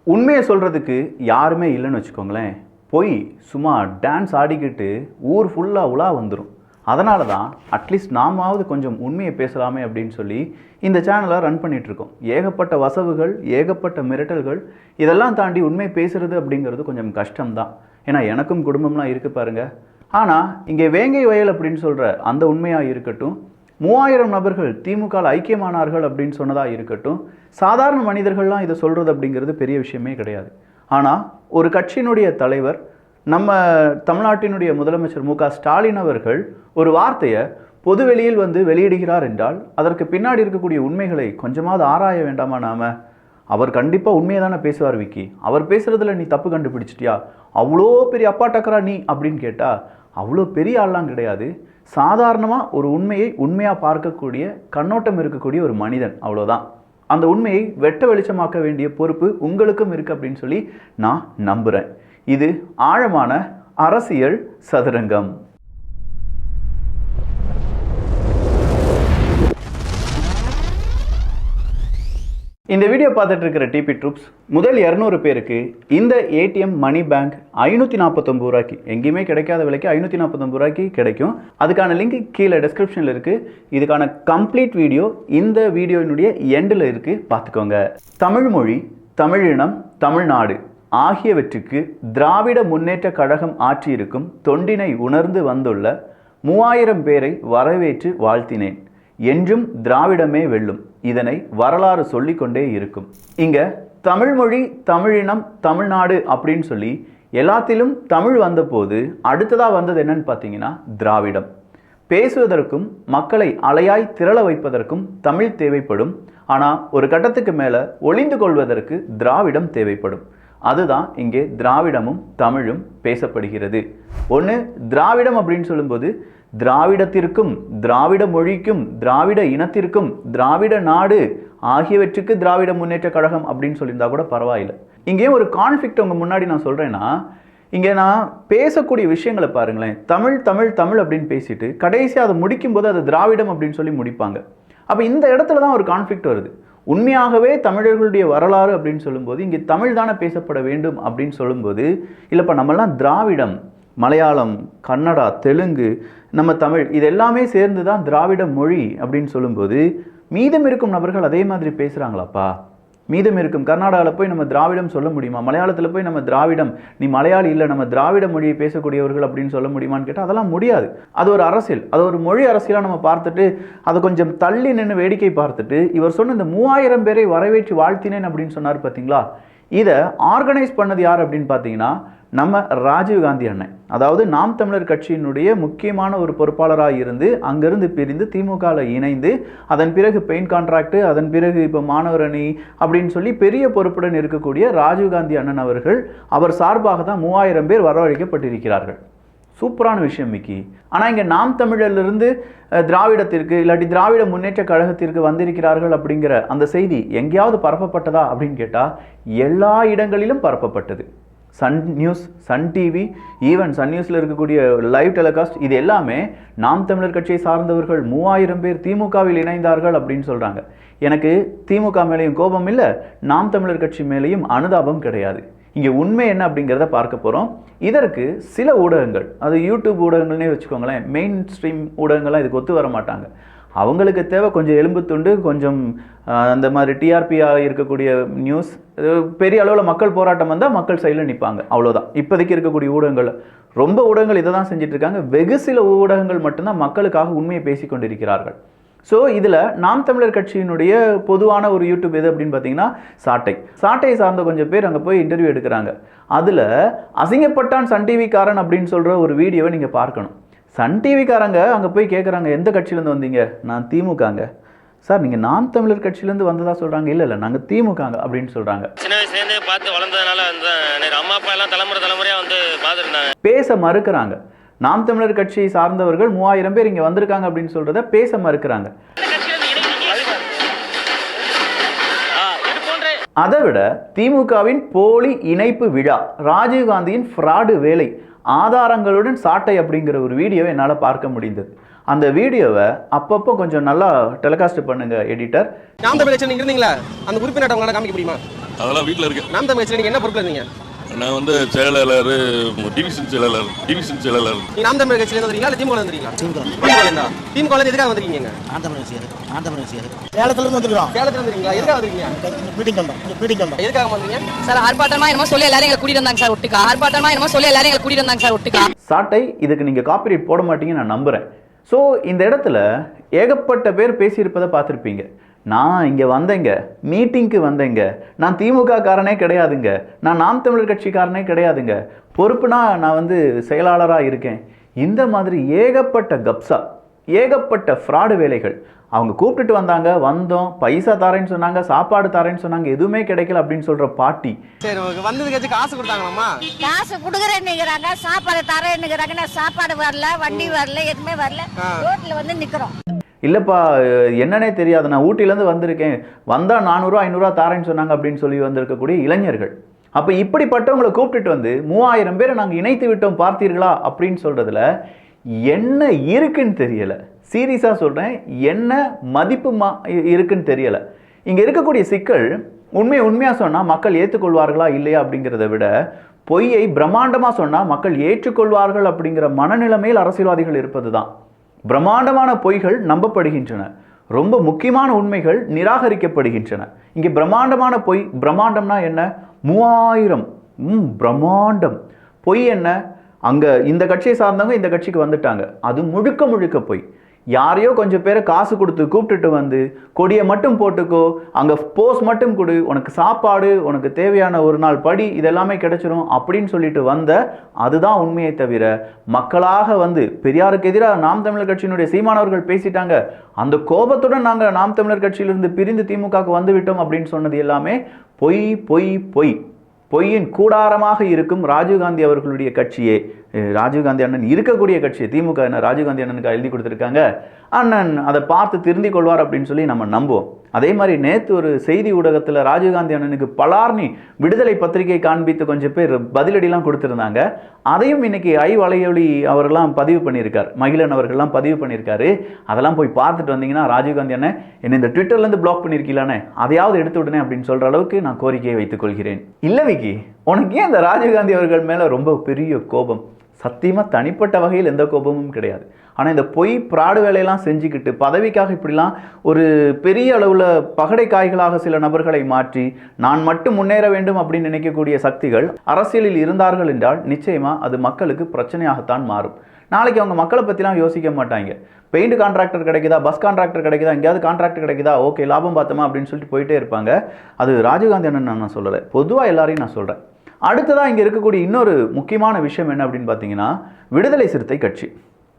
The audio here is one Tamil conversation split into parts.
உண்மையை சொல்கிறதுக்கு யாருமே இல்லைன்னு வச்சுக்கோங்களேன். போய் சும்மா டான்ஸ் ஆடிக்கிட்டு ஊர் ஃபுல்லாக உலா வந்துடும். அதனால தான் அட்லீஸ்ட் நாமாவது கொஞ்சம் உண்மையை பேசலாமே அப்படின்னு சொல்லி இந்த சேனலை ரன் பண்ணிகிட்ருக்கோம். ஏகப்பட்ட வசவுகள், ஏகப்பட்ட மிரட்டல்கள், இதெல்லாம் தாண்டி உண்மை பேசுகிறது அப்படிங்கிறது கொஞ்சம் கஷ்டம்தான். ஏன்னா எனக்கும் குடும்பம்லாம் இருக்குது பாருங்கள். ஆனால் இங்கே வேங்கை வயல் அப்படின்னு சொல்கிற அந்த உண்மையாக இருக்கட்டும், 3000 நபர்கள் திமுக ஐக்கியமானார்கள் அப்படின்னு சொன்னதாக இருக்கட்டும், சாதாரண மனிதர்கள்லாம் இதை சொல்கிறது அப்படிங்கிறது பெரிய விஷயமே கிடையாது. ஆனால் ஒரு கட்சியினுடைய தலைவர், நம்ம தமிழ்நாட்டினுடைய முதலமைச்சர் மு க ஸ்டாலின் அவர்கள் ஒரு வார்த்தையை பொதுவெளியில் வெளியிடுகிறார் என்றால் அதற்கு பின்னாடி இருக்கக்கூடிய உண்மைகளை கொஞ்சமாவது ஆராய வேண்டாமா நாம? அவர் கண்டிப்பாக உண்மையை தானே பேசுவார் விக்கி. அவர் பேசுகிறதுல நீ தப்பு கண்டுபிடிச்சிட்டியா, அவ்வளோ பெரிய அப்பா டக்கரா நீ அப்படின்னு கேட்டால் அவ்வளோ பெரிய ஆள்லாம் கிடையாது. சாதாரணமாக ஒரு உண்மையை உண்மையாக பார்க்கக்கூடிய கண்ணோட்டம் இருக்கக்கூடிய ஒரு மனிதன், அவ்வளோதான். அந்த உண்மையை வெட்ட வெளிச்சமாக்க வேண்டிய பொறுப்பு உங்களுக்கும் இருக்குது அப்படின்னு சொல்லி நான் நம்புகிறேன். இது ஆழமான அரசியல் சதுரங்கம். இந்த வீடியோ பார்த்துட்டு இருக்கிற டிபி ட்ரூப்ஸ், முதல் 200 பேருக்கு இந்த ஏடிஎம் மணி பேங்க் 549 ரூபாய்க்கு, எங்கேயுமே கிடைக்காத விலைக்கு 549 ரூபாய்க்கு கிடைக்கும். அதுக்கான லிங்க் கீழே டிஸ்கிரிப்ஷனில் இருக்குது. இதுக்கான கம்ப்ளீட் வீடியோ இந்த வீடியோனுடைய எண்டில் இருக்குது, பார்த்துக்கோங்க. தமிழ் மொழி, தமிழினம், தமிழ்நாடு ஆகியவற்றுக்கு திராவிட முன்னேற்ற கழகம் ஆற்றியிருக்கும் தொண்டினை உணர்ந்து வந்துள்ள 3000 பேரை வரவேற்று வாழ்த்தினேன். என்றும் திராவிடமே வெல்லும். இதனை வரலாறு சொல்லிக்கொண்டே இருக்கும். இங்க தமிழ் மொழி, தமிழினம், தமிழ்நாடு அப்படின்னு சொல்லி எல்லாத்திலும் தமிழ் வந்தபோது அடுத்ததாக வந்தது என்னன்னு பார்த்தீங்கன்னா திராவிடம். பேசுவதற்கும் மக்களை அலையாய் திரள வைப்பதற்கும் தமிழ் தேவைப்படும். ஆனால் ஒரு கட்டத்துக்கு மேலே ஒளிந்து கொள்வதற்கு திராவிடம் தேவைப்படும். அதுதான் இங்கே திராவிடமும் தமிழும் பேசப்படுகிறது. ஒன்று, திராவிடம் அப்படின்னு சொல்லும்போது திராவிடத்திற்கும், திராவிட மொழிக்கும், திராவிட இனத்திற்கும், திராவிட நாடு ஆகியவற்றுக்கு திராவிட முன்னேற்ற கழகம் அப்படின்னு சொல்லியிருந்தா கூட பரவாயில்லை. இங்கேயும் ஒரு கான்ஃப்ளிக்ட் உங்கள் முன்னாடி நான் சொல்கிறேன்னா, இங்கே நான் பேசக்கூடிய விஷயங்களை பாருங்களேன். தமிழ் தமிழ் தமிழ் அப்படின்னு பேசிட்டு கடைசியாக அதை முடிக்கும்போது அது திராவிடம் அப்படின்னு சொல்லி முடிப்பாங்க. அப்போ இந்த இடத்துல தான் ஒரு கான்ஃப்ளிக்ட் வருது. உண்மையாகவே தமிழர்களுடைய வரலாறு அப்படின்னு சொல்லும்போது இங்கே தமிழ் தானே பேசப்பட வேண்டும் அப்படின்னு சொல்லும்போது, இல்லைப்பா நம்மெல்லாம் திராவிடம், மலையாளம், கன்னடா, தெலுங்கு, நம்ம தமிழ், இது எல்லாமே சேர்ந்து தான் திராவிட மொழி அப்படின்னு சொல்லும்போது மீதம் இருக்கும் நபர்கள் அதே மாதிரி பேசுகிறாங்களாப்பா? மீதம் இருக்கும் கர்நாடகாவில் போய் நம்ம திராவிடம் சொல்ல முடியுமா? மலையாளத்தில் போய் நம்ம திராவிடம், நீ மலையாளி இல்லை, நம்ம திராவிட மொழியை பேசக்கூடியவர்கள் அப்படின்னு சொல்ல முடியுமான்னு கேட்டால் அதெல்லாம் முடியாது. அது ஒரு அரசியல், அது ஒரு மொழி அரசியலாக நம்ம பார்த்துட்டு அதை கொஞ்சம் தள்ளி நின்று வேடிக்கை பார்த்துட்டு இவர் சொன்ன இந்த 3000 பேரை வரவேற்று வாழ்த்தினேன் அப்படின்னு சொன்னார் பார்த்தீங்களா? இதை ஆர்கனைஸ் பண்ணது யார் அப்படின்னு பார்த்தீங்கன்னா நம்ம ராஜீவ்காந்தி அண்ணன். அதாவது நாம் தமிழர் கட்சியினுடைய முக்கியமான ஒரு பொறுப்பாளராக இருந்து அங்கிருந்து பிரிந்து திமுகவில் இணைந்து அதன் பிறகு பெயிண்ட் கான்ட்ராக்ட், அதன் பிறகு இப்போ மாணவர் அணி அப்படின்னு சொல்லி பெரிய பொறுப்புடன் இருக்கக்கூடிய ராஜீவ்காந்தி அண்ணன் அவர்கள், அவர் சார்பாக தான் 3000 பேர் வரவழைக்கப்பட்டிருக்கிறார்கள். சூப்பரான விஷயம் மிக்கி. ஆனால் இங்கே நாம் தமிழரிலிருந்து திராவிடத்திற்கு இல்லாட்டி திராவிட முன்னேற்ற கழகத்திற்கு வந்திருக்கிறார்கள் அப்படிங்கிற அந்த செய்தி எங்கேயாவது பரப்பப்பட்டதா அப்படின்னு கேட்டால் எல்லா இடங்களிலும் பரப்பப்பட்டது. Sun News, Sun TV, even Sun நியூஸில் இருக்கக்கூடிய லைவ் டெலிகாஸ்ட், இது எல்லாமே நாம் தமிழர் கட்சியை சார்ந்தவர்கள் 3000 பேர் திமுகவில் இணைந்தார்கள் அப்படின்னு சொல்கிறாங்க. எனக்கு திமுக மேலேயும் கோபம் இல்லை, நாம் தமிழர் கட்சி மேலேயும் அனுதாபம் கிடையாது. இங்கே உண்மை என்ன அப்படிங்கிறத பார்க்க போகிறோம். இதற்கு சில ஊடகங்கள், அது யூடியூப் ஊடகங்கள்னே வச்சுக்கோங்களேன், மெயின் ஸ்ட்ரீம் ஊடகங்கள்லாம் இதுக்கு ஒத்து வர மாட்டாங்க. அவங்களுக்கு தேவை கொஞ்சம் எலும்பு துண்டு, கொஞ்சம் அந்த மாதிரி டிஆர்பியாக இருக்கக்கூடிய நியூஸ், பெரிய அளவில் மக்கள் போராட்டம் வந்தால் மக்கள் சைடில் நிற்பாங்க, அவ்வளோதான். இப்போதைக்கு இருக்கக்கூடிய ஊடகங்கள், ரொம்ப ஊடகங்கள் இதை தான் செஞ்சிட்ருக்காங்க. வெகு சில ஊடகங்கள் மட்டும்தான் மக்களுக்காக உண்மையை பேசி கொண்டிருக்கிறார்கள். ஸோ இதில் நாம் தமிழர் கட்சியினுடைய பொதுவான ஒரு யூடியூப் எது அப்படின்னு பார்த்தீங்கன்னா சாட்டையை சார்ந்த கொஞ்சம் பேர் அங்கே போய் இன்டர்வியூ எடுக்கிறாங்க. அதில் அசிங்கப்பட்டான் சன் டிவிக்காரன் அப்படின்னு சொல்கிற ஒரு வீடியோவை நீங்கள் பார்க்கணும். சன் டிவிக்காரங்க அங்கே போய் கேட்குறாங்க, எந்த கட்சியிலேருந்து வந்தீங்க? நான் திமுகங்க. சார் நீங்கள் நாம் தமிழர் கட்சியிலேருந்து வந்ததா சொல்கிறாங்க. இல்லை நாங்கள் திமுகங்க அப்படின்னு சொல்கிறாங்க. சின்ன வயசுலேருந்து பார்த்து வளர்ந்ததுனால அம்மா அப்பா எல்லாம் தலைமுறையாக பார்த்துருந்தாங்க. பேச மறுக்கிறாங்க. நாம் தமிழர் கட்சியை சார்ந்தவர்கள் 3000 பேர் இங்கே வந்திருக்காங்க அப்படின்னு சொல்கிறத பேச மறுக்கிறாங்க. அதை விட திமுகவின் போலி இணைப்பு விழா, ராஜீவ்காந்தியின் ஃப்ராடு வேலை, ஆதாரங்களுடன் சாட்டை அப்படிங்கிற ஒரு வீடியோவை என்னால் பார்க்க முடிந்தது. அந்த வீடியோவை அப்பப்போ கொஞ்சம் நல்லா டெலிகாஸ்ட் பண்ணுங்க எடிட்டர். நாம் தமிழ் கட்சியில் நீங்க இருந்தீங்களா? அந்த உறுப்பினர் உங்களால காமிக்க முடியுமா? அதெல்லாம் வீட்டில் இருக்கு. நாம் தமிழ் கட்சியில் நீங்க என்ன பொறுப்புல இருந்தீங்க? நான் வந்து செயலாளர், டிவிஷன் செயலாளர். நீங்க நாம் தமிழ் கட்சியில வந்துறீங்களா இல்ல திமுக வந்துறீங்களா? திமுக எதுக்காக வந்திருக்கீங்க? நாம் தமிழ் கட்சி சேலத்துல இருந்து வந்துறோம். சேலத்துல வந்துறீங்களா? எதுக்காக வந்திருக்கீங்க? மீட்டிங் வந்தோம். எதுக்காக வந்தீங்க சார்? ஆர்ப்பாட்டமா என்னமோ சொல்லி எல்லாரும் எங்களை கூட்டிட்டு வந்தாங்க சார் ஒட்டுக்கா. ஆர்ப்பாட்டமா என்னமோ சொல்லி எல்லாரும் எங்களை கூட்டிட்டு வந்தாங்க சார் ஒட்டுக்கா. சாட்டை இதுக்கு நீங்க காப்பிரைட் போட மாட்டீங்கன்னு நான் நம்புறேன். ஸோ இந்த இடத்துல ஏகப்பட்ட பேர் பேசியிருப்பதை பார்த்துருப்பீங்க. நான் இங்கே வந்தேங்க, மீட்டிங்க்கு வந்தேங்க, நான் திமுக காரனே கிடையாதுங்க, நான் நாம் தமிழர் கட்சிக்காரனே கிடையாதுங்க, பொறுப்புனா நான் வந்து செயலாளராக இருக்கேன். இந்த மாதிரி ஏகப்பட்ட கப்சா, ஏகப்பட்ட ஃப்ராடு வேலைகள். அவங்க கூப்பிட்டுட்டு வந்தாங்க, வந்தோம், பைசா தரேன்னு சொன்னாங்க, சாப்பாடு தரேன்னு சொன்னாங்க, எதுவுமே கிடைக்கல அப்படின்னு சொல்ற பார்ட்டி. சரி, வந்ததுக்கு காசு கொடுத்தாங்களாமா? காசு கொடுக்குறேன்னுங்கிறாங்க, சாப்பாடு தரேன்னுங்கிறாங்க. நான் சாப்பாடு வரல, வண்டி வரல, எதுவுமே வரல, ரோட்ல வந்து நிக்கிறோம். இல்லைப்பா என்னன்னே தெரியாது, நான் ஊட்டிலேருந்து வந்திருக்கேன், வந்தால் 400 500 தாரேன்னு சொன்னாங்க அப்படின்னு சொல்லி வந்திருக்கக்கூடிய இளைஞர்கள். அப்போ இப்படிப்பட்டவங்களை கூப்பிட்டுட்டு வந்து 3000 பேரை நாங்கள் இணைத்து விட்டோம் பார்த்தீர்களா அப்படின்னு சொல்கிறதுல என்ன இருக்குன்னு தெரியலை. சீரியஸாக சொல்கிறேன், என்ன மதிப்பு இருக்குன்னு தெரியலை. இங்கே இருக்கக்கூடிய சிக்கல் உண்மையாக சொன்னால் மக்கள் ஏற்றுக்கொள்வார்களா இல்லையா அப்படிங்கிறத விட, பொய்யை பிரம்மாண்டமாக சொன்னால் மக்கள் ஏற்றுக்கொள்வார்கள் அப்படிங்கிற மனநிலைமையில் அரசியல்வாதிகள் இருப்பது தான். பிரம்மாண்டமான பொய்கள் நம்பப்படுகின்றன, ரொம்ப முக்கியமான உண்மைகள் நிராகரிக்கப்படுகின்றன. இங்கே பிரம்மாண்டமான பொய், பிரம்மாண்டம்னா என்ன? 3000 பிரம்மாண்டம். பொய் என்ன? அங்கே இந்த கட்சியை சார்ந்தவங்க இந்த கட்சிக்கு வந்துட்டாங்க, அது முழுக்க முழுக்க பொய். யாரையோ கொஞ்சம் பேரை காசு கொடுத்து கூப்பிட்டுட்டு வந்து கொடியை மட்டும் போட்டுக்கோ, அங்கே போஸ்ட் மட்டும் கொடு, உனக்கு சாப்பாடு, உனக்கு தேவையான ஒரு நாள் படி, இதெல்லாமே கிடைச்சிரும் அப்படின்னு சொல்லிட்டு வந்த அதுதான் உண்மையை தவிர, மக்களாக வந்து பெரியாருக்கு எதிராக நாம் தமிழர் கட்சியினுடைய சீமானவர்கள் பேசிட்டாங்க, அந்த கோபத்துடன் நாங்கள் நாம் தமிழர் கட்சியிலிருந்து பிரிந்து திமுகவுக்கு வந்து விட்டோம் அப்படின்னு சொன்னது எல்லாமே பொய் பொய் பொய். பொய்யின் கூடாரமாக இருக்கும் ராஜீவ்காந்தி அவர்களுடைய கட்சியே, ராஜீவ்காந்தி அண்ணன் இருக்கக்கூடிய கட்சியை திமுக என்ன ராஜீவ்காந்தி அண்ணனுக்கு எழுதி கொடுத்துருக்காங்க, அண்ணன் அதை பார்த்து திருந்திக் கொள்வார் அப்படின்னு சொல்லி நம்ம நம்புவோம். அதே மாதிரி நேற்று ஒரு செய்தி ஊடகத்தில் ராஜீவ்காந்தி அண்ணனுக்கு பலார்னி விடுதலை பத்திரிகை காண்பித்து கொஞ்சம் பேர் பதிலடிலாம் கொடுத்துருந்தாங்க. அதையும் இன்னைக்கு வலையொலி அவரெல்லாம் பதிவு பண்ணியிருக்கார், மகிழன் அவர்கள்லாம் பதிவு பண்ணியிருக்காரு. அதெல்லாம் போய் பார்த்துட்டு வந்தீங்கன்னா, ராஜீவ்காந்தி அண்ணன் என்ன இந்த ட்விட்டர்லேருந்து பிளாக் பண்ணியிருக்கீங்களானே, அதையாவது எடுத்து விடுனே அப்படின்னு சொல்கிற அளவுக்கு நான் கோரிக்கையை வைத்துக் கொள்கிறேன். இல்லை விக்கி, உனக்கு ஏன் இந்த ராஜீவ்காந்தி அவர்கள் மேலே ரொம்ப பெரிய கோபம்? சத்தியமாக தனிப்பட்ட வகையில் எந்த கோபமும் கிடையாது. ஆனால் இந்த பொய் பிராடு வேலையெல்லாம் செஞ்சுக்கிட்டு பதவிக்காக இப்படிலாம் ஒரு பெரிய அளவில் பகடை காய்களாக சில நபர்களை மாற்றி நான் மட்டும் முன்னேற வேண்டும் அப்படின்னு நினைக்கக்கூடிய சக்திகள் அரசியலில் இருந்தார்கள் என்றால் நிச்சயமாக அது மக்களுக்கு பிரச்சனையாகத்தான் மாறும். நாளைக்கு அவங்க மக்களை பற்றிலாம் யோசிக்க மாட்டாங்க. பெயிண்ட் கான்ட்ராக்டர் கிடைக்குதா, பஸ் கான்ட்ராக்டர் கிடைக்குதா, எங்கேயாவது கான்ட்ராக்டர் கிடைக்குதா, ஓகே லாபம் பார்த்தோமா அப்படின்னு சொல்லிட்டு போயிட்டே இருப்பாங்க. அது ராஜீவ்காந்தி அண்ணன் நான் சொல்லலை, பொதுவாக எல்லாரையும் நான் சொல்கிறேன். அடுத்ததாக இங்கே இருக்கக்கூடிய இன்னொரு முக்கியமான விஷயம் என்ன அப்படின்னு பார்த்தீங்கன்னா, விடுதலை சிறுத்தை கட்சி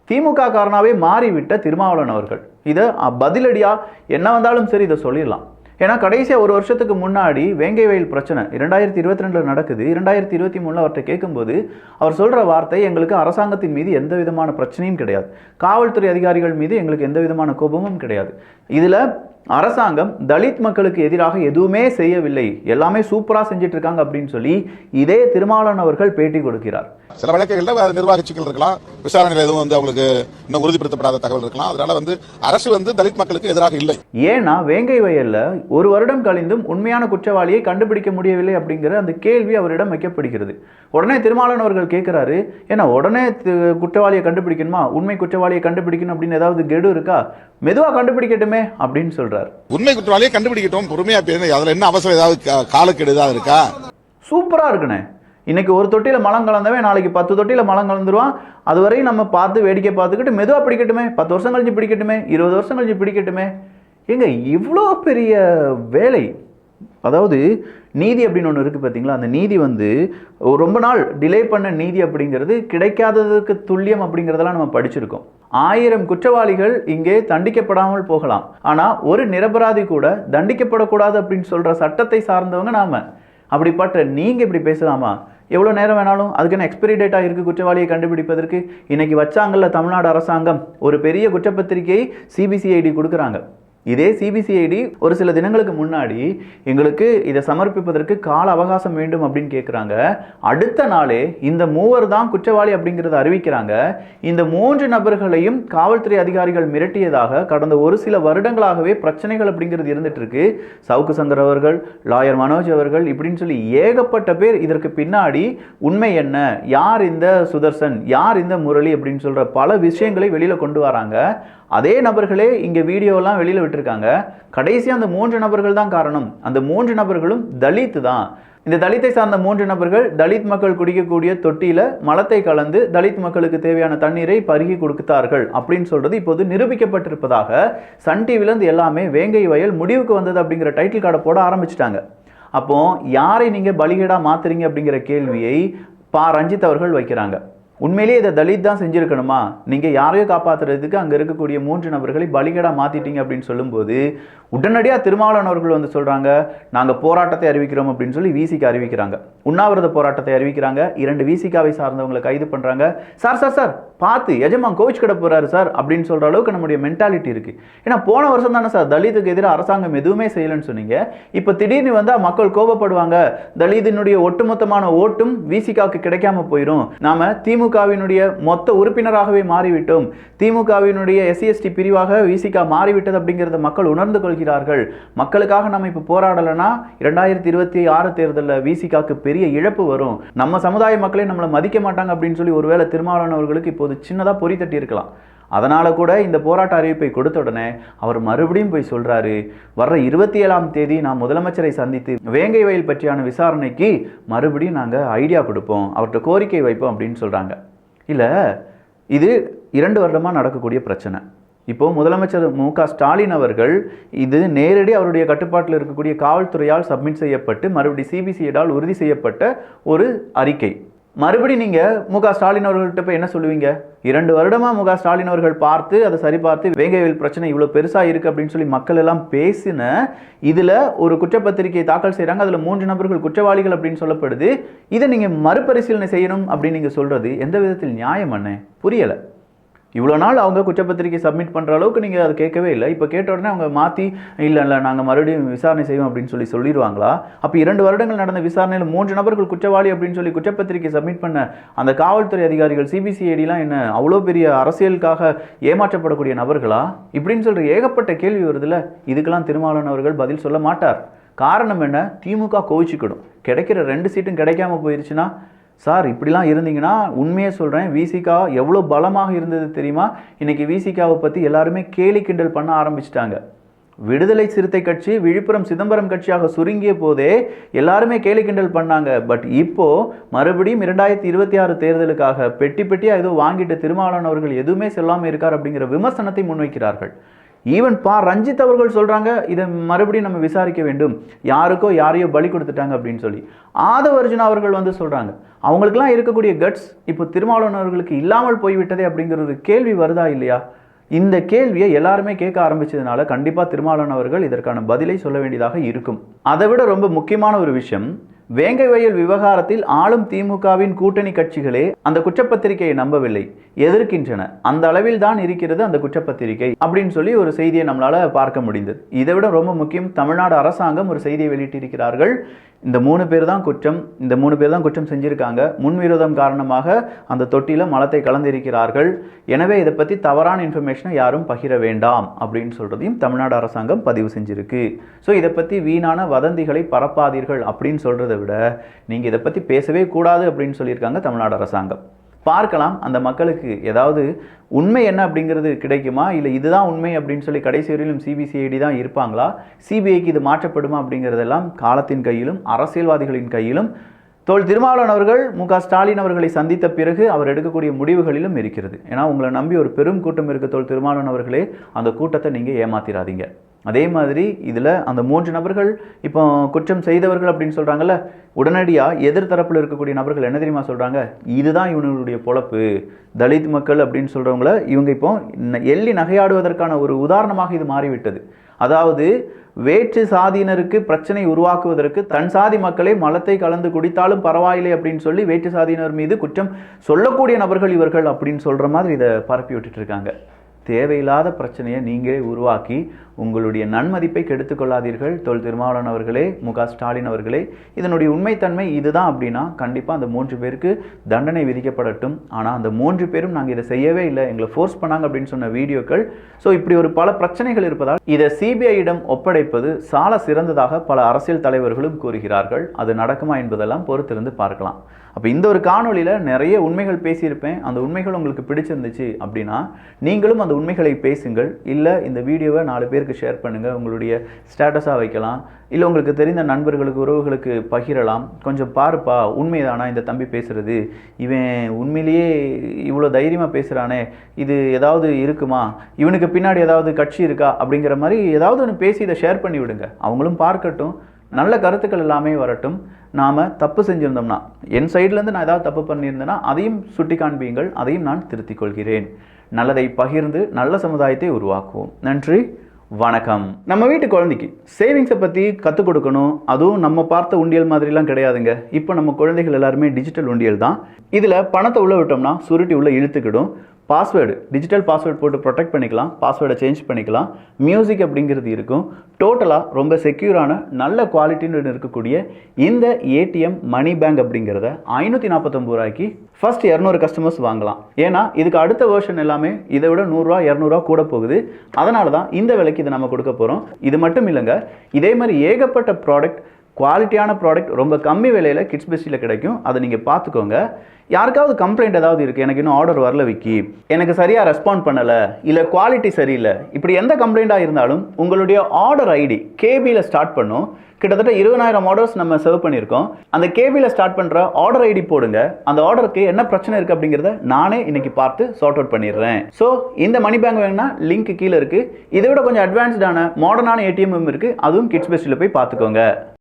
திமுக காரனாவே மாறிவிட்ட திருமாவளவன் அவர்கள் இதை பதிலடியாக என்ன வந்தாலும் சரி இதை சொல்லிடலாம். ஏன்னா கடைசியாக ஒரு வருஷத்துக்கு முன்னாடி வேங்கை வயல் பிரச்சனை 2022 நடக்குது. 2023 அவர்கிட்ட கேட்கும்போது அவர் சொல்கிற வார்த்தை, எங்களுக்கு அரசாங்கத்தின் மீது எந்த விதமான பிரச்சனையும் கிடையாது, காவல்துறை அதிகாரிகள் மீது எங்களுக்கு எந்த விதமான கோபமும் கிடையாது, இதில் அரசாங்கம் தலித் மக்களுக்கு எதிராக எதுவுமே செய்யவில்லை, எல்லாமே சூப்பராக செஞ்சுட்டு இருக்காங்க அப்படின்னு சொல்லி இதே திருமாவளவன் அவர்கள் பேட்டி கொடுக்கிறார். சில வழக்குகளில் நிர்வாக சிக்கல் இருக்கலாம், விசாரணையில் எதுவும் வந்து அவங்களுக்கு இன்னும் உறுதிப்படுத்தப்படாத தகவல் இருக்கலாம். அதனால வந்து அரசு வந்து தலித் மக்களுக்கு எதிராக இல்லை. ஏன்னா வேங்கை வயல்ல ஒரு வருடம் கழிந்தும் உண்மையான குற்றவாளியை கண்டுபிடிக்க முடியவில்லை அப்படிங்கிற அந்த கேள்வி அவரிடம் வைக்கப்படுகிறது. உடனே திருமாவளவன் அவர்கள் கேட்கிறாரு, ஏன்னா உடனே குற்றவாளியை கண்டுபிடிக்கணுமா, உண்மை குற்றவாளியை கண்டுபிடிக்கணும் அப்படின்னு ஏதாவது கெடு இருக்கா, மெதுவாக கண்டுபிடிக்கட்டுமே அப்படின்னு சொல்றாரு. உண்மை குற்றவாளியை கண்டுபிடிக்கட்டும், பொறுமையா பேருந்து, அதுல என்ன அவசரம், ஏதாவது காலக்கெடு ஏதாவது இருக்கா? சூப்பரா இருக்குண்ணே. இன்னைக்கு ஒரு தொட்டியில் மலம் கலந்தவன் நாளைக்கு 10 தொட்டியில் மலம் கலந்துருவான். அதுவரையும் நம்ம பார்த்து வேடிக்கை பார்த்துக்கிட்டு மெதுவாக பிடிக்கட்டுமே, 10 வருஷம் கழிஞ்சு பிடிக்கட்டுமே, 20 வருஷம் கழிஞ்சு பிடிக்கட்டுமே. எங்க இவ்வளோ பெரிய வேலை. அதாவது நீதி அப்படின்னு ஒன்று இருக்குது பார்த்தீங்களா, அந்த நீதி வந்து ரொம்ப நாள் டிலே பண்ண நீதி அப்படிங்கிறது கிடைக்காததுக்கு துல்லியம் அப்படிங்கிறதெல்லாம் நம்ம படிச்சிருக்கோம். 1000 குற்றவாளிகள் இங்கே தண்டிக்கப்படாமல் போகலாம், ஆனால் ஒரு நிரபராதி கூட தண்டிக்கப்படக்கூடாது அப்படின்னு சொல்கிற சட்டத்தை சார்ந்தவங்க நாம. அப்படிப்பட்ட நீங்கள் இப்படி பேசலாமா? எவ்வளோ நேரம் வேணாலும் அதுக்குன்னு எக்ஸ்பைரி டேட்டாக இருக்குது குற்றவாளியை கண்டுபிடிப்பதற்கு. இன்றைக்கி வச்சாங்கல்ல தமிழ்நாடு அரசாங்கம் ஒரு பெரிய குற்றப்பத்திரிகையை CBCID கொடுக்குறாங்க. இதே சிபிசிஐடி ஒரு சில தினங்களுக்கு முன்னாடி எங்களுக்கு இதை சமர்ப்பிப்பதற்கு கால அவகாசம் வேண்டும் அப்படின்னு கேட்குறாங்க. அடுத்த நாளே இந்த மூவர் தான் குற்றவாளி அப்படிங்கிறத அறிவிக்கிறாங்க. இந்த 3 நபர்களையும் காவல்துறை அதிகாரிகள் மிரட்டியதாக கடந்த ஒரு சில வருடங்களாகவே பிரச்சனைகள் அப்படிங்கிறது இருந்துட்டு இருக்கு. சவுக்கு சங்கர் அவர்கள், லாயர் மனோஜ் அவர்கள் இப்படின்னு சொல்லி ஏகப்பட்ட பேர் இதற்கு பின்னாடி உண்மை என்ன, யார் இந்த சுதர்சன், யார் இந்த முரளி அப்படின்னு சொல்ற பல விஷயங்களை வெளியில கொண்டு வராங்க. அதே நபர்களே இங்க வீடியோலாம் வெளியில விட்டுருக்காங்க. கடைசியா அந்த 3 நபர்கள் தான் காரணம். அந்த 3 நபர்களும் தலித் தான். இந்த தலித்தை சார்ந்த 3 நபர்கள் தலித் மக்கள் குடிக்கக்கூடிய தொட்டியில மலத்தை கலந்து தலித் மக்களுக்கு தேவையான தண்ணீரை பருகி கொடுத்தார்கள் அப்படின்னு சொல்றது இப்போது நிரூபிக்கப்பட்டிருப்பதாக சன் டிவில எல்லாமே வேங்கை வயல் முடிவுக்கு வந்தது அப்படிங்கிற டைட்டில் கார்டை போட ஆரம்பிச்சிட்டாங்க. அப்போ யாரை நீங்க பலிகேடா மாத்துறீங்க அப்படிங்கிற கேள்வியை ரஞ்சித் அவர்கள் வைக்கிறாங்க. உண்மையிலேயே இதை தலித் தான் செஞ்சிருக்கணுமா? நீங்க யாரையோ காப்பாற்றுறதுக்கு அங்க இருக்கக்கூடிய 3 நபர்களை பலிகேடா மாத்திட்டீங்க அப்படின்னு சொல்லும்போது உடனடியாக திருமாவளவன் அவர்கள் வந்து சொல்றாங்க, நாங்க போராட்டத்தை அறிவிக்கிறோம் அப்படின்னு சொல்லி விசிக்கு அறிவிக்கிறாங்க. உண்ணாவிரத போராட்டத்தை அறிவிக்கிறாங்க. 2 விசிகாவை சார்ந்தவங்களை கைது பண்றாங்க. சார் சார் சார் பார்த்து எஜமான் கோச் கிட போறாரு சார் அப்படின்னு சொல்ற அளவுக்கு நம்முடைய மென்டாலிட்டி இருக்கு. ஏன்னா போன வருஷம் தானே சார் தலித்துக்கு எதிராக அரசாங்கம் எதுவுமே செய்யலன்னு சொன்னீங்க. இப்போ திடீர்னு வந்தா மக்கள் கோபப்படுவாங்க, தலித்தினுடைய ஒட்டுமொத்தமான ஓட்டும் விசிகாவுக்கு கிடைக்காம போயிடும், நாம திமுகவினுடைய மொத்த உறுப்பினராகவே மாறிவிட்டோம், திமுகவினுடைய SC/ST பிரிவாக விசிகா மாறிவிட்டது அப்படிங்கிறத மக்கள் உணர்ந்து கொள்கிறார்கள். மக்களுக்காக நம்ம இப்போ போராடலைன்னா 2026 தேர்தலில் விசிகாவுக்கு பெரிய இழப்பு வரும், நம்ம சமுதாய மக்களே நம்மளை மதிக்க மாட்டாங்க அப்படின்னு சொல்லி ஒருவேளை திருமாவளவன் அவர்களுக்கு இப்போது சின்னதாக பொறி தட்டி இருக்கலாம். அதனால கூட இந்த போராட்ட அறிவிப்பை கொடுத்த உடனே அவர் மறுபடியும் போய் சொல்றாரு, வர்ற 27ஆம் தேதி நான் முதலமைச்சரை சந்தித்து வேங்கை வயல் பற்றியான விசாரணைக்கு மறுபடியும் நாங்கள் ஐடியா கொடுப்போம், அவர்கிட்ட கோரிக்கை வைப்போம் அப்படின்னு சொல்றாங்க. இல்லை, இது 2 வருடமாக நடக்கக்கூடிய பிரச்சனை. இப்போ முதலமைச்சர் மு.க. ஸ்டாலின் அவர்கள் இது நேரடி அவருடைய கட்டுப்பாட்டில் இருக்கக்கூடிய காவல்துறையால் சப்மிட் செய்யப்பட்டு மறுபடி சிபிசிஐடால் உறுதி செய்யப்பட்ட ஒரு அறிக்கை. மறுபடி நீங்க மு.க. ஸ்டாலின் அவர்கள்ட்ட போய் என்ன சொல்லுவீங்க? 2 வருடமா மு.க. ஸ்டாலின் அவர்கள் பார்த்து அதை சரி பார்த்து வேங்கைவயல் பிரச்சனை இவ்வளவு பெருசா இருக்கு அப்படின்னு சொல்லி மக்கள் எல்லாம் பேசின இதுல ஒரு குற்றப்பத்திரிகை தாக்கல் செய்யறாங்க. அதுல 3 நபர்கள் குற்றவாளிகள் அப்படின்னு சொல்லப்படுது. இதை நீங்க மறுபரிசீலனை செய்யணும் அப்படின்னு நீங்க சொல்றது எந்த விதத்தில் நியாயம் அண்ணே? புரியல. இவ்வளோ நாள் அவங்க குற்றப்பத்திரிக்கை சப்மிட் பண்ணுற அளவுக்கு நீங்கள் அதை கேட்கவே இல்லை. இப்போ கேட்ட உடனே அவங்க மாற்றி இல்லை நாங்கள் மறுபடியும் விசாரணை செய்வோம் அப்படின்னு சொல்லிடுவாங்களா? அப்போ 2 வருடங்கள் நடந்த விசாரணையில் 3 நபர்கள் குற்றவாளி அப்படின்னு சொல்லி குற்றப்பத்திரிக்கை சப்மிட் பண்ண அந்த காவல்துறை அதிகாரிகள் சிபிசிஐடிலாம் என்ன அவ்வளோ பெரிய அரசியலுக்காக ஏமாற்றப்படக்கூடிய நபர்களா இப்படின்னு சொல்கிற ஏகப்பட்ட கேள்வி வருதுல்ல. இதுக்கெல்லாம் திருமாவளவன் அவர்கள் பதில் சொல்ல மாட்டார். காரணம் என்ன? திமுக கோவிச்சுக்கிடும். கிடைக்கிற 2 சீட்டும் கிடைக்காம போயிருச்சுன்னா, சார் இப்படிலாம் இருந்தீங்கன்னா உண்மையே சொல்கிறேன், விசிகா எவ்வளோ பலமாக இருந்தது தெரியுமா? இன்னைக்கு விசிகாவை பற்றி எல்லாருமே கேலி கிண்டல் பண்ண ஆரம்பிச்சிட்டாங்க. விடுதலை சிறுத்தை கட்சி விழுப்புரம் சிதம்பரம் கட்சியாக சுருங்கிய போதே எல்லாருமே கேலி கிண்டல் பண்ணாங்க. பட் இப்போ மறுபடியும் 2026 தேர்தலுக்காக பெட்டி பெட்டியாக ஏதோ வாங்கிட்டு திருமாவளவன் அவர்கள் எதுவுமே சொல்லாமல் இருக்கார் அப்படிங்கிற விமர்சனத்தை முன்வைக்கிறார்கள். ஈவன் ரஞ்சித் அவர்கள் சொல்றாங்க, இதை மறுபடியும் நம்ம விசாரிக்க வேண்டும், யாருக்கோ யாரையோ பலி கொடுத்துட்டாங்க அப்படின்னு சொல்லி. ஆதவ அர்ஜுனா அவர்கள் வந்து சொல்றாங்க, அவங்களுக்குலாம் இருக்கக்கூடிய கட்ஸ் இப்போ திருமாவளவன் அவர்களுக்கு இல்லாமல் போய்விட்டதே அப்படிங்கிற ஒரு கேள்வி வருதா இல்லையா? இந்த கேள்வியை எல்லாருமே கேட்க ஆரம்பிச்சதுனால கண்டிப்பா திருமாவளவன் அவர்கள் இதற்கான பதிலை சொல்ல வேண்டியதாக இருக்கும். அதை விட ரொம்ப முக்கியமான ஒரு விஷயம், வேங்கை வயல் விவகாரத்தில் ஆளும் திமுகவின் கூட்டணி கட்சிகளே அந்த குற்றப்பத்திரிகையை நம்பவில்லை, எதிர்க்கின்றன. அந்த அளவில் தான் இருக்கிறது அந்த குற்றப்பத்திரிகை அப்படின்னு சொல்லி ஒரு செய்தியை நம்மளால பார்க்க முடிந்தது. இதை விட ரொம்ப முக்கியம், தமிழ்நாடு அரசாங்கம் ஒரு செய்தியை வெளியிட்டிருக்கிறார்கள். இந்த 3 பேர் தான் குற்றம் செஞ்சிருக்காங்க. முன்விரோதம் காரணமாக அந்த தொட்டியில மலத்தை கலந்திருக்கிறார்கள். எனவே இதை பத்தி தவறான இன்ஃபர்மேஷனை யாரும் பகிர வேண்டாம் அப்படின்னு சொல்றதையும் தமிழ்நாடு அரசாங்கம் பதிவு செஞ்சிருக்கு. ஸோ இதை பத்தி வீணான வதந்திகளை பரப்பாதீர்கள் அப்படின்னு சொல்றதை விட நீங்க இதை பத்தி பேசவே கூடாது அப்படின்னு சொல்லியிருக்காங்க தமிழ்நாடு அரசாங்கம். பார்க்கலாம் அந்த மக்களுக்கு ஏதாவது உண்மை என்ன அப்படிங்கிறது கிடைக்குமா, இல்லை இதுதான் உண்மை அப்படின்னு சொல்லி கடைசி வரையிலும் சிபிசிஐடி தான் இருப்பாங்களா, சிபிஐக்கு இது மாற்றப்படுமா அப்படிங்கிறதெல்லாம் காலத்தின் கையிலும் அரசியல்வாதிகளின் கையிலும் தோல் திருமாவளவன் அவர்கள் மு.க. ஸ்டாலின் அவர்களை சந்தித்த பிறகு அவர் எடுக்கக்கூடிய முடிவுகளிலும் இருக்கிறது. ஏன்னா உங்களை நம்பி ஒரு பெரும் கூட்டம் இருக்க தோல் திருமாவளவன் அவர்களே, அந்த கூட்டத்தை நீங்கள் ஏமாத்திராதீங்க. அதே மாதிரி இதில் அந்த 3 நபர்கள் இப்போ குற்றம் செய்தவர்கள் அப்படின்னு சொல்கிறாங்கல்ல, உடனடியாக எதிர்த்தரப்பில் இருக்கக்கூடிய நபர்கள் என்ன தெரியுமா சொல்கிறாங்க? இதுதான் இவங்களுடைய பொழப்பு, தலித் மக்கள் அப்படின்னு சொல்கிறவங்கள இவங்க இப்போ எள்ளி நகையாடுவதற்கான ஒரு உதாரணமாக இது மாறிவிட்டது. அதாவது வேற்று சாதியினருக்கு பிரச்சனை உருவாக்குவதற்கு தன் சாதி மக்களை மலத்தை கலந்து குடித்தாலும் பரவாயில்லை அப்படின்னு சொல்லி வேற்று சாதியினர் மீது குற்றம் சொல்லக்கூடிய நபர்கள் இவர்கள் அப்படின்னு சொல்கிற மாதிரி இதை பரப்பி விட்டுட்டு இருக்காங்க. தேவையில்லாத பிரச்சனையை நீங்களே உருவாக்கி உங்களுடைய நன்மதிப்பை கெடுத்து கொள்ளாதீர்கள். தொல் திருமாவளவன் அவர்களே, மு.க. ஸ்டாலின் அவர்களே, இதனுடைய உண்மைத்தன்மை இதுதான் அப்படின்னா கண்டிப்பாக அந்த 3 பேருக்கு தண்டனை விதிக்கப்படட்டும். ஆனால் அந்த 3 பேரும் நாங்கள் இதை செய்யவே இல்லை, எங்களை ஃபோர்ஸ் பண்ணாங்க அப்படின்னு சொன்ன வீடியோக்கள். ஸோ இப்படி ஒரு பல பிரச்சனைகள் இருப்பதால் இதை சிபிஐயிடம் ஒப்படைப்பது சால சிறந்ததாக பல அரசியல் தலைவர்களும் கூறுகிறார்கள். அது நடக்குமா என்பதெல்லாம் பொறுத்திருந்து பார்க்கலாம். அப்போ இந்த ஒரு காணொலியில் நிறைய உண்மைகள் பேசியிருப்பேன். அந்த உண்மைகள் உங்களுக்கு பிடிச்சிருந்துச்சு அப்படின்னா நீங்களும் அந்த உண்மைகளை பேசுங்கள். இல்லை இந்த வீடியோவை 4 பேருக்கு ஷேர் பண்ணுங்கள், உங்களுடைய ஸ்டேட்டஸாக வைக்கலாம். இல்லை உங்களுக்கு தெரிந்த நண்பர்களுக்கு, உறவுகளுக்கு பகிரலாம். கொஞ்சம் பாருப்பா, உண்மைதானா இந்த தம்பி பேசுகிறது, இவன் உண்மையிலேயே இவ்வளோ தைரியமாக பேசுகிறானே, இது ஏதாவது இருக்குமா, இவனுக்கு பின்னாடி ஏதாவது கட்சி இருக்கா அப்படிங்கிற மாதிரி ஏதாவது ஒன்று பேசி இதை ஷேர் பண்ணி விடுங்க. அவங்களும் பார்க்கட்டும், நல்ல கருத்துக்கள் எல்லாமே வரட்டும். நாம் தப்பு செஞ்சுருந்தோம்னா, என் சைட்லேருந்து நான் ஏதாவது தப்பு பண்ணியிருந்தேன்னா அதையும் சுட்டி காண்பீங்கள், அதையும் நான் திருத்திக் கொள்கிறேன். நல்லதை பகிர்ந்து நல்ல சமுதாயத்தை உருவாக்குவோம். நன்றி, வணக்கம். நம்ம வீட்டு குழந்தைக்கு சேவிங்ஸை பற்றி கற்றுக் கொடுக்கணும். அதுவும் நம்ம பார்த்த உண்டியல் மாதிரிலாம் கிடையாதுங்க. இப்போ நம்ம குழந்தைகள் எல்லாருமே டிஜிட்டல் உண்டியல் தான். இதில் பணத்தை உள்ளே விட்டோம்னா சுருட்டி உள்ளே இழுத்துக்கிடும். பாஸ்வேர்டு, டிஜிட்டல் பாஸ்வேர்டு போட்டு ப்ரொடெக்ட் பண்ணிக்கலாம், பாஸ்வேர்டை சேஞ்ச் பண்ணிக்கலாம். மியூசிக் அப்படிங்கிறது இருக்கும். டோட்டலாக ரொம்ப செக்யூரான நல்ல குவாலிட்டின்னு இருக்கக்கூடிய இந்த ஏடிஎம் மணி பேங்க் அப்படிங்கிறத 549 ரூபாய்க்கு ஃபர்ஸ்ட் 200 கஸ்டமர்ஸ் வாங்கலாம். ஏன்னா இதுக்கு அடுத்த வெர்ஷன் எல்லாமே இதை விட 100 ரூபா 200 ரூபா கூட போகுது. அதனால தான் இந்த விலைக்கு இதை நம்ம கொடுக்க போகிறோம். இது மட்டும் இல்லைங்க, இதே மாதிரி ஏகப்பட்ட ப்ராடக்ட், குவாலிட்டியான ப்ராடக்ட் ரொம்ப கம்மி விலையில் கிட்ஸ் பெஸ்டியில் கிடைக்கும். அதை நீங்கள் பார்த்துக்கோங்க. யாருக்காவது கம்ப்ளைண்ட் ஏதாவது இருக்குது, எனக்கு இன்னும் ஆர்டர் வரல விக்கி, எனக்கு சரியாக ரெஸ்பாண்ட் பண்ணலை, இல்லை குவாலிட்டி சரியில்லை, இப்படி எந்த கம்ப்ளைண்ட்டாக இருந்தாலும் உங்களுடைய ஆர்டர் ஐடி கேபியில் ஸ்டார்ட் பண்ணும். கிட்டத்தட்ட 20,000 ஆர்டர்ஸ் நம்ம சர்வ் பண்ணியிருக்கோம். அந்த கேபியில் ஸ்டார்ட் பண்ணுற ஆர்டர் ஐடி போடுங்க. அந்த ஆர்டருக்கு என்ன பிரச்சனை இருக்குது அப்படிங்கிறத நானே இன்னைக்கு பார்த்து சார்ட் அவுட் பண்ணிடுறேன். ஸோ இந்த மணி பேங்க் வேணும்னா லிங்க் கீழே இருக்குது. இதை விட கொஞ்சம் அட்வான்ஸ்டான மாடர்னான ஏடிஎம் இருக்குது, அதுவும் கிட்ஸ் பெஸ்டில் போய் பார்த்துக்கோங்க.